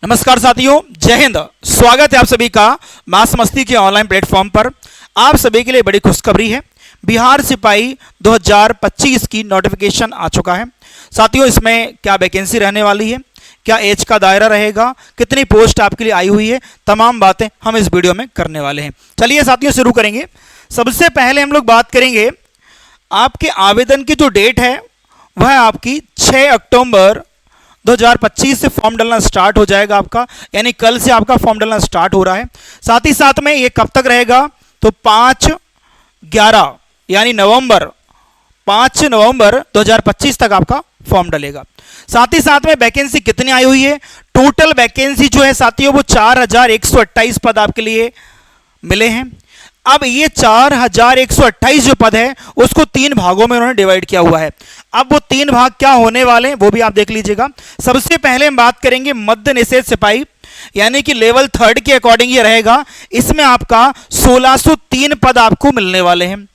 नमस्कार साथियों, जय हिंद। स्वागत है आप सभी का मास मस्ती के ऑनलाइन प्लेटफॉर्म पर। आप सभी के लिए बड़ी खुशखबरी है, बिहार सिपाही 2025 की नोटिफिकेशन आ चुका है। साथियों, इसमें क्या वैकेंसी रहने वाली है, क्या एज का दायरा रहेगा, कितनी पोस्ट आपके लिए आई हुई है, तमाम बातें हम इस वीडियो में करने वाले हैं। चलिए साथियों शुरू करेंगे। सबसे पहले हम लोग बात करेंगे आपके आवेदन की जो डेट है वह आपकी 6 अक्टूबर 2025 से फॉर्म डालना स्टार्ट हो जाएगा आपका, यानी कल से आपका फॉर्म डालना स्टार्ट हो रहा है। साथ ही साथ में ये कब तक रहेगा तो 5/11 यानी 5 नवंबर 2025 तक आपका फॉर्म डलेगा। साथ ही साथ में वैकेंसी कितनी आई हुई है, टोटल वैकेंसी जो है साथियों वो 4128 पद आपके लिए मिले हैं। अब ये 4128 जो पद है उसको 3 भागों में उन्होंने डिवाइड किया हुआ है। अब वो 3 भाग क्या होने वाले हैं वो भी आप देख लीजिएगा। सबसे पहले हम बात करेंगे मद्य निषेध सिपाही, यानी कि लेवल 3 के अकॉर्डिंग ये रहेगा। इसमें आपका 1603 पद आपको मिलने वाले हैं।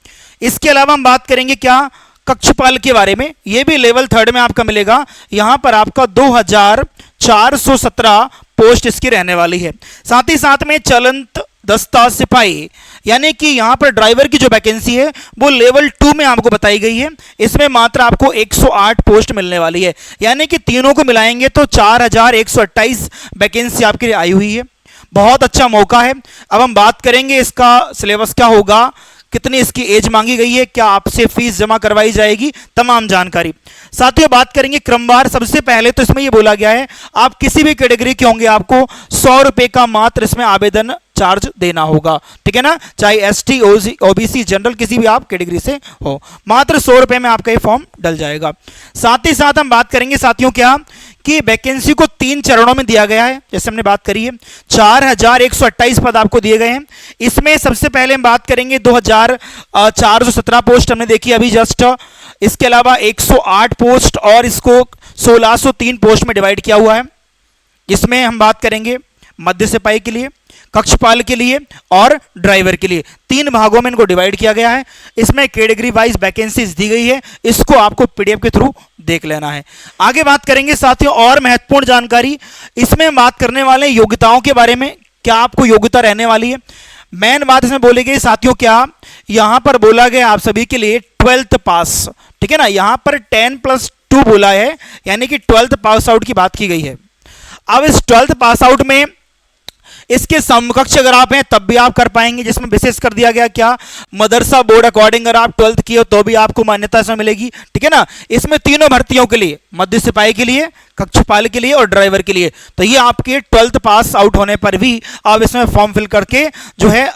इसके अलावा हम बात करेंगे क्या कक्षपाल के बारे में, ये भी लेवल 3 में आपका मिलेगा। यहां पर आपका 2417 पोस्ट इसकी रहने वाली है। साथ ही साथ में चलंत दस्ता सिपाही, यानी कि यहां पर ड्राइवर की जो वैकेंसी है वो लेवल 2 में आपको बताई गई है। इसमें मात्र आपको 108 पोस्ट मिलने वाली है, यानी कि तीनों को मिलाएंगे तो 4128 वैकेंसी आपके लिए आई हुई है। बहुत अच्छा मौका है। अब हम बात करेंगे इसका सिलेबस क्या होगा, कितनी इसकी एज मांगी गई है, क्या आपसे फीस जमा करवाई जाएगी, तमाम जानकारी। साथियों बात करेंगे क्रमवार। सबसे पहले तो इसमें यह बोला गया है आप किसी भी कैटेगरी के होंगे आपको 100 रुपए का मात्र इसमें आवेदन चार्ज देना होगा, ठीक है ना। चाहे एसटी, ओबीसी, जनरल किसी भी आप कैटेगरी से हो, मात्र 100 रुपए में आपका ये फॉर्म डल जाएगा। साथ ही साथ हम बात करेंगे साथियों क्या कि वैकेंसी को 3 चरणों में दिया गया है, जैसे हमने बात करी है। 4128 पद आपको दिए गए हैं। इसमें सबसे पहले हम बात करेंगे 2417 पोस्ट हमने देखी अभी जस्ट। इसके अलावा 108 पोस्ट और इसको 1603 पोस्ट में डिवाइड किया हुआ है। इसमें हम बात करेंगे मध्य सिपाही के लिए, कक्षपाल के लिए और ड्राइवर के लिए। 3 भागों में इनको डिवाइड किया गया है। इसमें कैटेगरी वाइज वैकेंसीज दी गई है, इसको आपको पीडीएफ के थ्रू देख लेना है। आगे बात करेंगे साथियों और महत्वपूर्ण जानकारी, इसमें हम बात करने वाले हैं योग्यताओं के बारे में, क्या आपको योग्यता रहने वाली है। मेन बात इसमें बोली गई साथियों क्या, यहां पर बोला गया आप सभी के लिए 12th पास, ठीक है ना। यहां पर 10+2 बोला है, यानी कि 12th पास आउट की बात की गई है। अब इस 12th पास आउट में इसके समकक्ष अगर आप हैं तब भी आप कर पाएंगे, जिसमें विशेष कर दिया गया क्या मदरसा बोर्ड अकॉर्डिंग अगर आप 12th किए हो तो भी आपको मान्यता इसमें मिलेगी, ठीक है ना। इसमें तीनों भर्तियों के लिए, मध्य सिपाही के लिए, कक्षपाल के लिए और ड्राइवर के लिए, तो ये आपके 12th पास आउट होने पर भी आप इसमें फॉर्म फिल करके जो है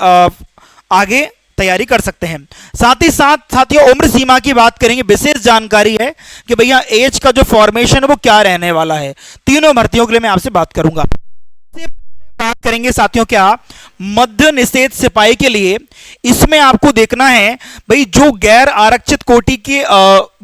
आगे तैयारी कर सकते हैं। साथ ही साथ साथियों उम्र सीमा की बात करेंगे। विशेष जानकारी है कि भैया एज का जो फॉर्मेशन है वो क्या रहने वाला है। तीनों भर्तियों के लिए मैं आपसे बात करूंगा। बात करेंगे साथियों क्या मध्य निषेध सिपाही के लिए, इसमें आपको देखना है भाई जो गैर आरक्षित कोटि के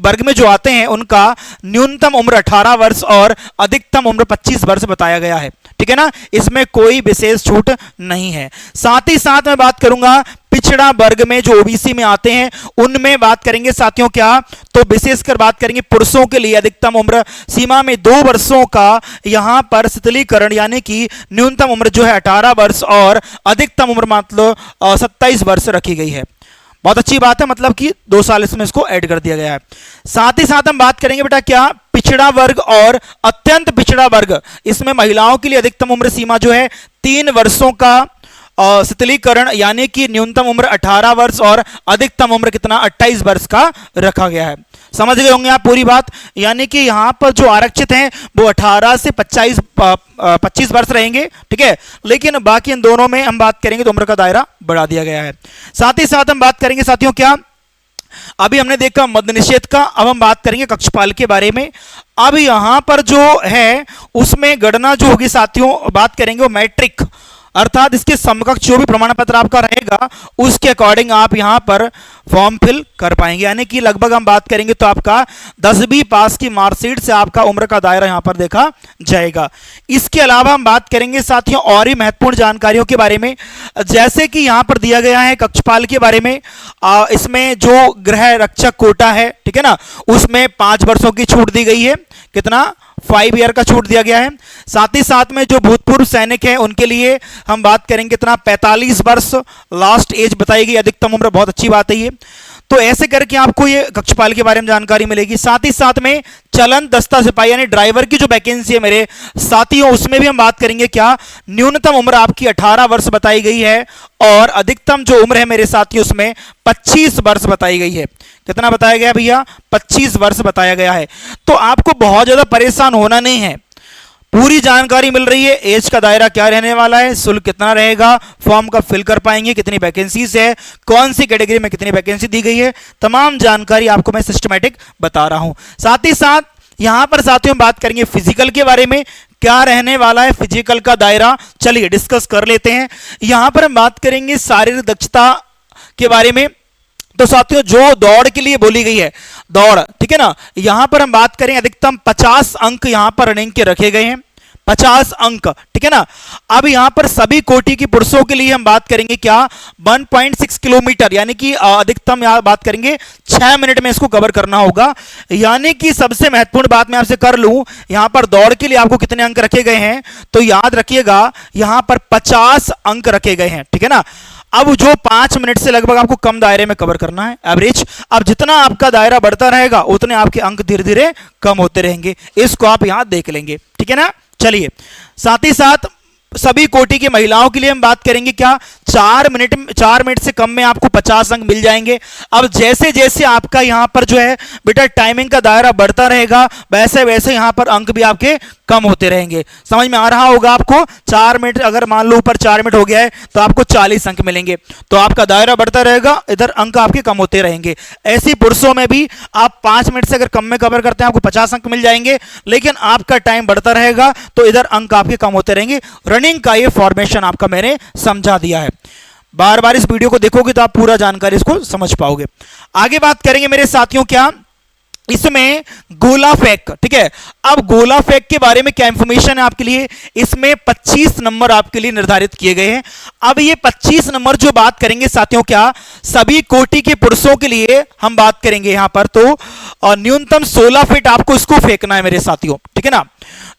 वर्ग में जो आते हैं उनका न्यूनतम उम्र 18 वर्ष और अधिकतम उम्र 25 वर्ष बताया गया है, ठीक है ना। इसमें कोई विशेष छूट नहीं है। साथ ही साथ मैं बात करूंगा पिछड़ा वर्ग में जो ओबीसी में आते हैं उनमें बात करेंगे साथियों क्या, तो विशेषकर बात करेंगे पुरुषों के लिए अधिकतम उम्र सीमा में 2 वर्षों का यहां पर शिथिलीकरण, यानी कि न्यूनतम उम्र जो है 18 वर्ष और अधिकतम उम्र मतलब 27 वर्ष रखी गई है। बहुत अच्छी बात है, मतलब कि 2 साल इसमें इसको ऐड कर दिया गया है। साथ ही साथ हम बात करेंगे बेटा क्या पिछड़ा वर्ग और अत्यंत पिछड़ा वर्ग, इसमें महिलाओं के लिए अधिकतम उम्र सीमा जो है 3 वर्षों का शिथिलीकरण, यानी कि न्यूनतम उम्र 18 वर्ष और अधिकतम उम्र कितना 28 वर्ष का रखा गया है। समझ गए होंगे आप पूरी बात, यानी कि यहां पर जो आरक्षित हैं वो 18 से 25 वर्ष रहेंगे, ठीक है। लेकिन बाकी इन दोनों में हम बात करेंगे तो उम्र का दायरा बढ़ा दिया गया है। साथ ही साथ हम बात करेंगे साथियों क्या, अभी हमने देखा मद्य निषेध का, अब हम बात करेंगे कक्षपाल के बारे में। अब यहां पर जो है उसमें गणना जो होगी साथियों, बात करेंगे वो मैट्रिक, अर्थात इसके समकक्ष जो भी प्रमाण पत्र आपका रहेगा उसके अकॉर्डिंग आप यहां पर फॉर्म फिल कर पाएंगे, यानी कि लगभग हम बात करेंगे तो आपका 10वीं पास की मार्कशीट से आपका उम्र का दायरा यहां पर देखा जाएगा। इसके अलावा हम बात करेंगे साथियों और ही महत्वपूर्ण जानकारियों के बारे में, जैसे कि यहां पर दिया गया है कक्षपाल के बारे में। इसमें जो गृह रक्षक कोटा है, ठीक है ना, उसमें 5 वर्षों की छूट दी गई है, कितना 5 ईयर का छूट दिया गया है। साथ ही साथ में जो भूतपूर्व सैनिक हैं उनके लिए हम बात करेंगे कितना 45 वर्ष लास्ट एज बताई गई, अधिकतम उम्र, बहुत अच्छी बात है ये। तो ऐसे करके आपको ये कक्षपाल के बारे में जानकारी मिलेगी। साथ ही साथ में चलन दस्ता सिपाही यानी ड्राइवर की जो वैकेंसी है मेरे साथियों, उसमें भी हम बात करेंगे क्या, न्यूनतम उम्र आपकी 18 वर्ष बताई गई है और अधिकतम जो उम्र है मेरे साथियों उसमें 25 वर्ष बताई गई है। कितना बताया गया भैया, 25 वर्ष बताया गया है। तो आपको बहुत ज्यादा परेशान होना नहीं है, पूरी जानकारी मिल रही है। एज का दायरा क्या रहने वाला है, शुल्क कितना रहेगा, फॉर्म कब फिल कर पाएंगे, कितनी वैकेंसीज है, कौन सी कैटेगरी में कितनी वैकेंसी दी गई है, तमाम जानकारी आपको मैं सिस्टमैटिक बता रहा हूं। साथ ही साथ यहां पर साथियों बात करेंगे फिजिकल के बारे में, क्या रहने वाला है फिजिकल का दायरा, चलिए डिस्कस कर लेते हैं। यहां पर हम बात करेंगे शारीरिक दक्षता के बारे में। तो साथियों जो दौड़ के लिए बोली गई है, दौड़, ठीक है ना, यहां पर हम बात करें अधिकतम 50 अंक यहां पर रनिंग के रखे गए हैं, 50 अंक, ठीक है ना। अब यहां पर सभी कोटि की पुरुषों के लिए हम बात करेंगे क्या, 1.6 किलोमीटर, यानी कि अधिकतम यहां बात करेंगे 6 मिनट में इसको कवर करना होगा। यानी कि सबसे महत्वपूर्ण बात मैं आपसे कर लूं, यहां पर दौड़ के लिए आपको कितने अंक रखे गए हैं, तो याद रखिएगा यहां पर 50 अंक रखे गए हैं, ठीक है ना। अब जो 5 मिनट से लगभग आपको कम दायरे में कवर करना है एवरेज। अब जितना आपका दायरा बढ़ता रहेगा उतने आपके अंक धीरे धीरे कम होते रहेंगे, इसको आप यहां देख लेंगे, ठीक है ना। चलिए साथ ही साथ सभी कोटि की महिलाओं के लिए हम बात करेंगे क्या, 4 मिनट से कम में आपको 50 अंक मिल जाएंगे। अब जैसे जैसे आपका यहां पर जो है बेटा टाइमिंग का दायरा बढ़ता रहेगा वैसे वैसे यहां पर अंक भी आपके कम होते रहेंगे। समझ में आ रहा होगा आपको, 4 मिनट अगर मान लो ऊपर 4 मिनट हो गया है तो आपको 40 अंक मिलेंगे, तो आपका दायरा बढ़ता रहेगा, इधर अंक आपके कम होते रहेंगे। ऐसी पुरुषों में भी आप 5 मिनट से अगर कम में कवर करते हैं आपको 50 अंक मिल जाएंगे, लेकिन आपका टाइम बढ़ता रहेगा तो इधर अंक आपके कम होते रहेंगे। रनिंग का ये फॉर्मेशन आपका मैंने समझा दिया है, बार बार इस वीडियो को देखोगे तो आप पूरा जानकारी इसको समझ पाओगे। आगे बात करेंगे मेरे साथियों क्या, इसमें गोला फेंक, ठीक है। अब गोला फेंक के बारे में क्या इंफॉर्मेशन है आपके लिए, इसमें 25 नंबर आपके लिए निर्धारित किए गए हैं। अब ये 25 नंबर जो बात करेंगे साथियों क्या, सभी कोटि के पुरुषों के लिए हम बात करेंगे यहां पर, तो न्यूनतम 16 फीट आपको इसको फेंकना है मेरे साथियों, ठीक है ना।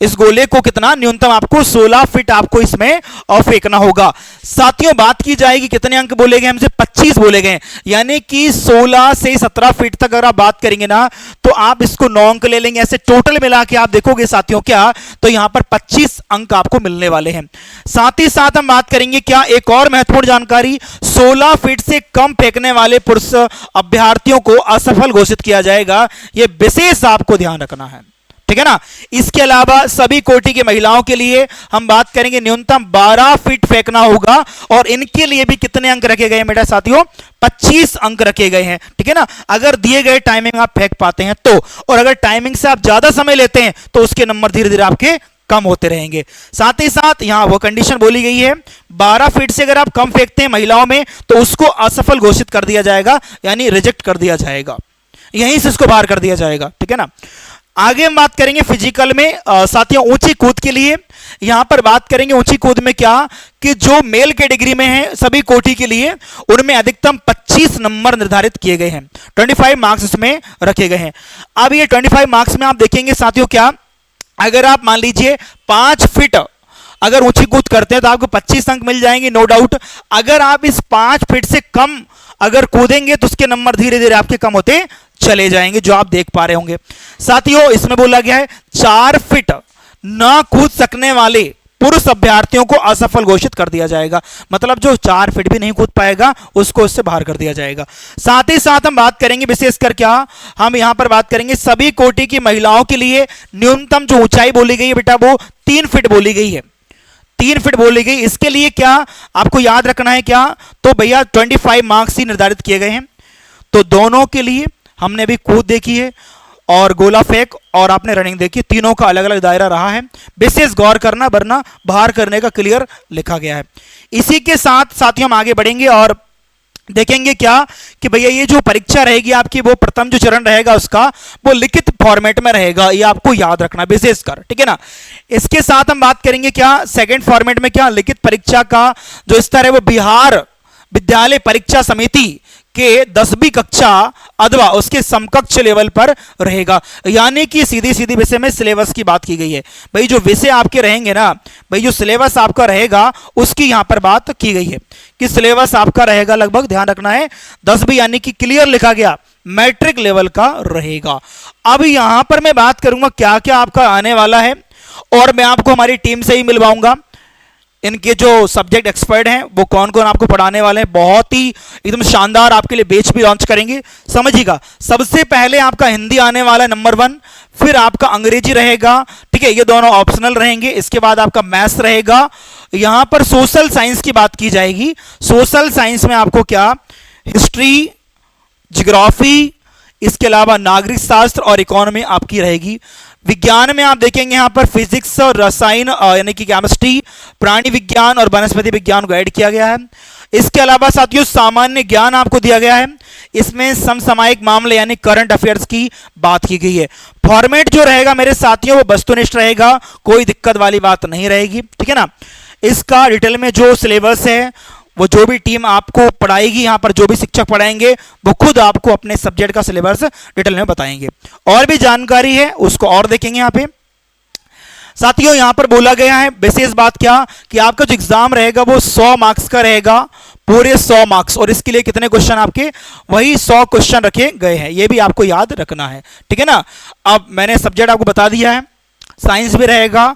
इस गोले को कितना, न्यूनतम आपको 16 फीट आपको इसमें फेंकना होगा। साथियों बात की जाएगी कितने अंक बोले गए हमसे, 25 बोले गए, यानी कि 16 से 17 फीट तक अगर आप बात करेंगे ना तो आप इसको 9 अंक ले लेंगे। ऐसे टोटल मिला के आप देखोगे साथियों क्या, तो यहां पर 25 अंक आपको मिलने वाले हैं। साथ ही साथ हम बात करेंगे क्या, एक और महत्वपूर्ण जानकारी, 16 फीट से कम फेंकने वाले पुरुष अभ्यर्थियों को असफल घोषित किया जाएगा, यह विशेष आपको ध्यान रखना है, ठीक है ना। इसके अलावा सभी कोटि की महिलाओं के लिए हम बात करेंगे न्यूनतम 12 फीट फेंकना होगा, और इनके लिए भी कितने अंक रखे गए हैं बेटा साथियों, 25 अंक रखे गए हैं, ठीक है ना। अगर दिए गए टाइमिंग आप फेंक पाते हैं तो, और अगर टाइमिंग से आप ज्यादा समय लेते हैं तो उसके नंबर धीरे धीरे आपके कम होते रहेंगे। साथ ही साथ यहां वो कंडीशन बोली गई है, 12 फीट से अगर आप कम फेंकते हैं महिलाओं में तो उसको असफल घोषित कर दिया जाएगा, यानी रिजेक्ट कर दिया जाएगा, यहीं से इसको बाहर कर दिया जाएगा, ठीक है ना। आगे हम बात करेंगे फिजिकल में साथियों ऊंची कूद के लिए। यहां पर बात करेंगे ऊंची कूद में क्या, कि जो मेल कैटेगरी में है सभी कोटि के लिए उनमें अधिकतम 25 नंबर निर्धारित किए गए हैं, 25 मार्क्स इसमें रखे गए हैं। अब ये 25 मार्क्स में आप देखेंगे साथियों क्या, अगर आप मान लीजिए 5 फीट अगर ऊंची कूद करते हैं तो आपको 25 अंक मिल जाएंगे, नो डाउट। अगर आप इस 5 फीट से कम अगर कूदेंगे तो उसके नंबर धीरे धीरे आपके कम होते चले जाएंगे, जो आप देख पा रहे होंगे। साथियों इसमें बोला गया है 4 फीट ना कूद सकने वाले पुरुष अभ्यर्थियों को असफल घोषित कर दिया जाएगा, मतलब जो 4 फीट भी नहीं कूद पाएगा उसको इससे बाहर कर दिया जाएगा। साथ ही साथ हम बात करेंगे विशेषकर क्या, हम यहां पर बात करेंगे सभी कोटि की महिलाओं के लिए न्यूनतम जो ऊंचाई बोली गई है बेटा वो 3 फीट बोली गई है, 3 फीट बोली गई। इसके लिए क्या आपको याद रखना है क्या, तो भैया 25 मार्क्स ही निर्धारित किए गए हैं। तो दोनों के लिए हमने भी कूद देखी है और गोला फेंक और आपने रनिंग देखी, तीनों का अलग अलग दायरा रहा है, विशेष गौर करना वरना बाहर करने का क्लियर लिखा गया है। इसी के साथ साथियों हम आगे बढ़ेंगे और देखेंगे क्या कि भैया ये जो परीक्षा रहेगी आपकी वो प्रथम जो चरण रहेगा उसका वो लिखित फॉर्मेट में रहेगा, ये आपको याद रखना विशेषकर, ठीक है ना। इसके साथ हम बात करेंगे क्या सेकंड फॉर्मेट में, क्या लिखित परीक्षा का जो स्तर है वो बिहार विद्यालय परीक्षा समिति के 10वीं कक्षा अथवा उसके समकक्ष लेवल पर रहेगा। यानी कि सीधी सीधी विषय में सिलेबस की बात की गई है। भाई जो विषय आपके रहेंगे ना, भाई जो सिलेबस आपका रहेगा उसकी यहां पर बात की गई है कि सिलेबस आपका रहेगा लगभग, ध्यान रखना है 10वीं, यानी कि क्लियर लिखा गया मैट्रिक लेवल का रहेगा। अब यहां पर मैं बात करूंगा क्या क्या आपका आने वाला है, और मैं आपको हमारी टीम से ही मिलवाऊंगा। इनके जो सब्जेक्ट एक्सपर्ट हैं वो कौन कौन आपको पढ़ाने वाले हैं, बहुत ही एकदम शानदार आपके लिए बैच भी लॉन्च करेंगे। समझिएगा, सबसे पहले आपका हिंदी आने वाला है नंबर 1, फिर आपका अंग्रेजी रहेगा, ठीक है, ये दोनों ऑप्शनल रहेंगे। इसके बाद आपका मैथ्स रहेगा। यहां पर सोशल साइंस की बात की जाएगी। सोशल साइंस में आपको क्या, हिस्ट्री, ज्योग्राफी, इसके अलावा नागरिक शास्त्र और इकोनॉमी आपकी रहेगी। विज्ञान में आप देखेंगे यहां पर फिजिक्स और रसायन यानी कि केमिस्ट्री, प्राणी विज्ञान और वनस्पति विज्ञान को ऐड किया गया है। इसके अलावा साथियों सामान्य ज्ञान आपको दिया गया है। इसमें समसामयिक मामले यानी करंट अफेयर्स की बात की गई है। फॉर्मेट जो रहेगा मेरे साथियों वो वस्तुनिष्ठ रहेगा, कोई दिक्कत वाली बात नहीं रहेगी, ठीक है ना। इसका डिटेल में जो सिलेबस है वो जो भी टीम आपको पढ़ाएगी, यहां पर जो भी शिक्षक पढ़ाएंगे वो खुद आपको अपने सब्जेक्ट का सिलेबस डिटेल में बताएंगे। और भी जानकारी है उसको और देखेंगे यहां पे। साथियों यहां पर बोला गया है विशेष बात क्या, कि आपका जो एग्जाम रहेगा वो 100 मार्क्स का रहेगा, पूरे 100 मार्क्स। और इसके लिए कितने क्वेश्चन आपके, वही 100 क्वेश्चन रखे गए हैं, ये भी आपको याद रखना है, ठीक है ना। अब मैंने सब्जेक्ट आपको बता दिया है, साइंस भी रहेगा,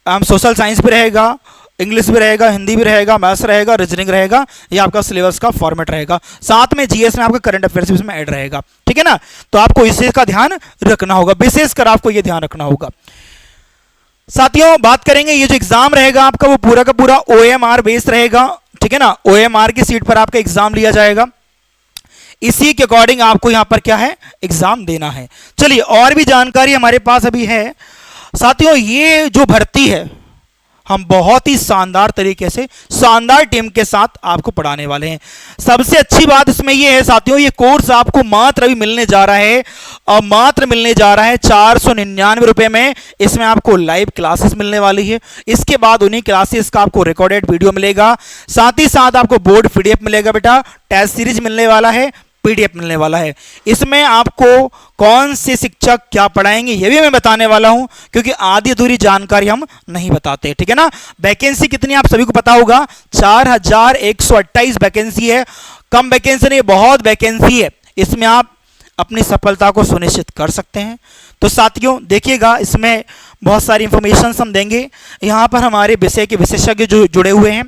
सोशल साइंस भी रहेगा, इंग्लिश भी रहेगा, हिंदी भी रहेगा, मैथ्स रहेगा, रीजनिंग रहेगा, ये आपका सिलेबस का फॉर्मेट रहेगा। साथ में जीएस में आपका करंट अफेयर्स भी इसमें ऐड रहेगा, ठीक है ना। तो आपको इसी का ध्यान रखना होगा, विशेषकर आपको ये ध्यान रखना होगा। साथियों बात करेंगे ये जो एग्जाम रहेगा आपका वो पूरा का पूरा ओएमआर बेस्ड रहेगा, ठीक है ना। ओएमआर की सीट पर आपका एग्जाम लिया जाएगा, इसी के अकॉर्डिंग आपको यहां पर क्या है, एग्जाम देना है। चलिए और भी जानकारी हमारे पास अभी है साथियों। ये जो भर्ती है हम बहुत ही शानदार तरीके से शानदार टीम के साथ आपको पढ़ाने वाले हैं। सबसे अच्छी बात इसमें यह है साथियों, ये कोर्स आपको मात्र अभी मिलने जा रहा है, और मात्र मिलने जा रहा है 499 रुपए में। इसमें आपको लाइव क्लासेस मिलने वाली है, इसके बाद उन्हीं क्लासेस का आपको रिकॉर्डेड वीडियो मिलेगा, साथ ही साथ आपको बोर्ड पीडीएफ मिलेगा बेटा, टेस्ट सीरीज मिलने वाला है, पीडीएफ मिलने वाला है। इसमें आपको कौन से शिक्षक क्या पढ़ाएंगे ये भी मैं बताने वाला हूं, क्योंकि आधी अधूरी जानकारी हम नहीं बताते, ठीक है ना। वैकेंसी कितनी आप सभी को पता होगा, 4128 वैकेंसी है। कम वैकेंसी नहीं, बहुत वैकेंसी है। इसमें आप अपनी सफलता को सुनिश्चित कर सकते हैं। तो साथियों देखिएगा, इसमें बहुत सारी इंफॉर्मेशन हम देंगे। यहां पर हमारे विषय के विशेषज्ञ जो जुड़े हुए हैं।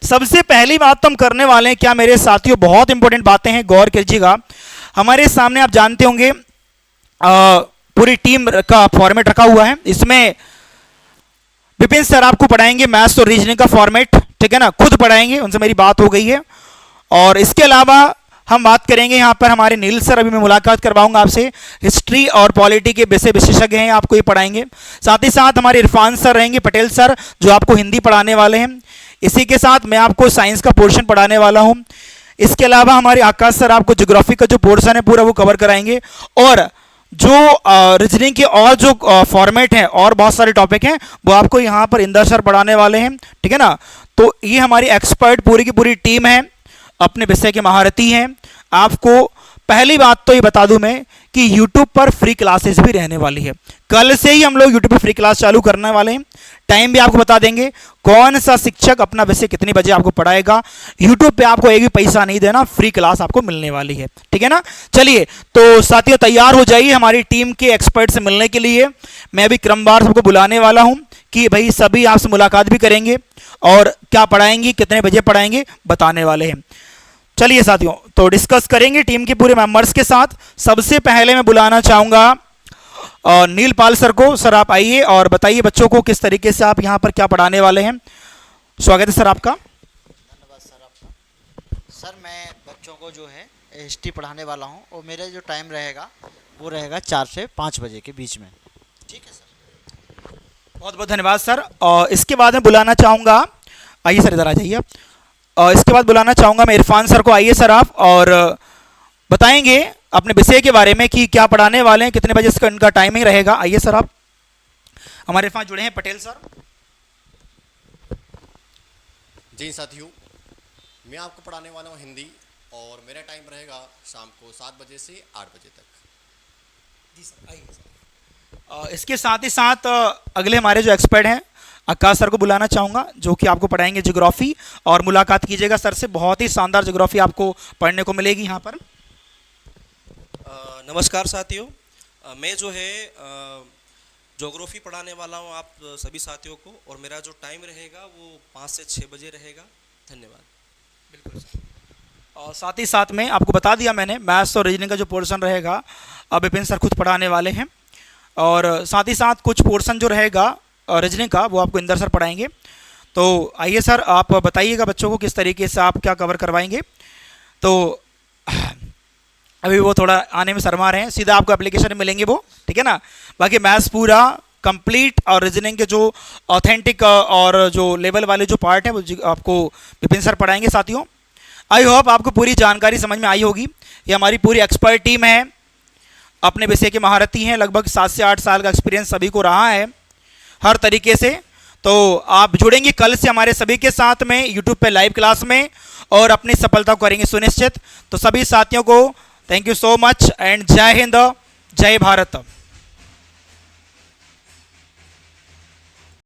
सबसे पहली बात तो हम करने वाले हैं क्या मेरे साथियों, बहुत इंपॉर्टेंट बातें हैं, गौर कीजिएगा। हमारे सामने आप जानते होंगे पूरी टीम का फॉर्मेट रखा हुआ है। इसमें विपिन सर आपको पढ़ाएंगे मैथ्स और रीजनिंग का फॉर्मेट, ठीक है ना, खुद पढ़ाएंगे, उनसे मेरी बात हो गई है। और इसके अलावा हम बात करेंगे यहाँ पर हमारे नील सर, अभी मैं मुलाकात करवाऊंगा आपसे, हिस्ट्री और पॉलिटी के विषय विशेषज्ञ हैं, आपको ये पढ़ाएंगे। साथ ही साथ हमारे इरफान सर रहेंगे, पटेल सर, जो आपको हिंदी पढ़ाने वाले हैं। इसी के साथ मैं आपको साइंस का पोर्शन पढ़ाने वाला हूं। इसके अलावा हमारे आकाश सर आपको ज्योग्राफी का जो पोर्शन है पूरा वो कवर कराएंगे, और जो रीजनिंग के और जो फॉर्मेट हैं और बहुत सारे टॉपिक हैं वो आपको यहाँ पर इंदर सर पढ़ाने वाले हैं, ठीक है ना। तो ये हमारी एक्सपर्ट पूरी की पूरी टीम है, अपने विषय के महारथी हैं। आपको पहली बात तो ये बता दूं मैं कि YouTube पर फ्री क्लासेस भी रहने वाली है। कल से ही हम लोग YouTube पर फ्री क्लास चालू करने वाले हैं। टाइम भी आपको बता देंगे, कौन सा शिक्षक अपना विषय कितनी बजे आपको पढ़ाएगा। YouTube पे आपको एक भी पैसा नहीं देना, फ्री क्लास आपको मिलने वाली है, ठीक है ना। चलिए तो साथियों तैयार हो जाइए हमारी टीम के एक्सपर्ट से मिलने के लिए। मैं अभी क्रमवार सबको बुलाने वाला हूं कि भाई सभी आपसे मुलाकात भी करेंगे, और क्या पढ़ाएंगे, कितने बजे पढ़ाएंगे, बताने वाले हैं। चलिए साथियों तो डिस्कस करेंगे टीम के पूरे मेंबर्स के साथ। सबसे पहले मैं बुलाना चाहूंगा नील पाल सर को। सर आप आइए और बताइए बच्चों को किस तरीके से आप यहाँ पर क्या पढ़ाने वाले हैं। स्वागत है सर आपका। धन्यवाद सर आपका। सर मैं बच्चों को जो है हिस्ट्री पढ़ाने वाला हूँ, और मेरा जो टाइम रहेगा वो रहेगा 4 से 5 बजे के बीच में। ठीक है सर, बहुत बहुत धन्यवाद सर। और इसके बाद मैं बुलाना चाहूँगा, आइए सर इधर आ जाइए। और इसके बाद बुलाना चाहूँगा मैं इरफान सर को। आइए सर आप, और बताएंगे अपने विषय के बारे में कि क्या पढ़ाने वाले हैं, कितने बजे इसका इनका टाइमिंग रहेगा। आइए सर आप। हमारे पास जुड़े हैं पटेल सर। जी साथियों, मैं आपको पढ़ाने वाला हूँ हिंदी, और मेरा टाइम रहेगा शाम को 7 बजे से 8 बजे तक। जी सर, आइए सर। इसके साथ ही साथ अगले हमारे जो एक्सपर्ट हैं आकाश सर को बुलाना चाहूँगा, जो कि आपको पढ़ाएंगे ज्योग्राफी, और मुलाकात कीजिएगा सर से, बहुत ही शानदार ज्योग्राफी आपको पढ़ने को मिलेगी यहाँ पर। नमस्कार साथियों, मैं जो है ज्योग्राफी पढ़ाने वाला हूँ आप सभी साथियों को, और मेरा जो टाइम रहेगा वो 5 से 6 बजे रहेगा। धन्यवाद। बिल्कुल सर। और साथ ही साथ में आपको बता दिया मैंने, मैथ्स और रीजनिंग का जो पोर्शन रहेगा अब विपिन सर खुद पढ़ाने वाले हैं, और साथ ही साथ कुछ पोर्शन जो रहेगा रीजनिंग का वो आपको इंदर सर पढ़ाएंगे। तो आइए सर, आप बताइएगा बच्चों को किस तरीके से आप क्या कवर करवाएंगे। तो अभी वो थोड़ा आने में शर्मा रहे हैं, सीधा आपको एप्लीकेशन में मिलेंगे वो, ठीक है ना। बाकी मैथ्स पूरा कंप्लीट और रीजनिंग के जो ऑथेंटिक और जो लेवल वाले जो पार्ट है वो आपको विपिन सर पढ़ाएंगे साथियों। आई होप आपको पूरी जानकारी समझ में आई होगी। ये हमारी पूरी एक्सपर्ट टीम है, अपने विषय के महारथी हैं, लगभग 7 से 8 साल का एक्सपीरियंस सभी को रहा है हर तरीके से। तो आप जुड़ेंगे कल से हमारे सभी के साथ में यूट्यूब पे लाइव क्लास में, और अपनी सफलता को करेंगे सुनिश्चित। तो सभी साथियों को thank you so much and जय हिंद, जय भारत।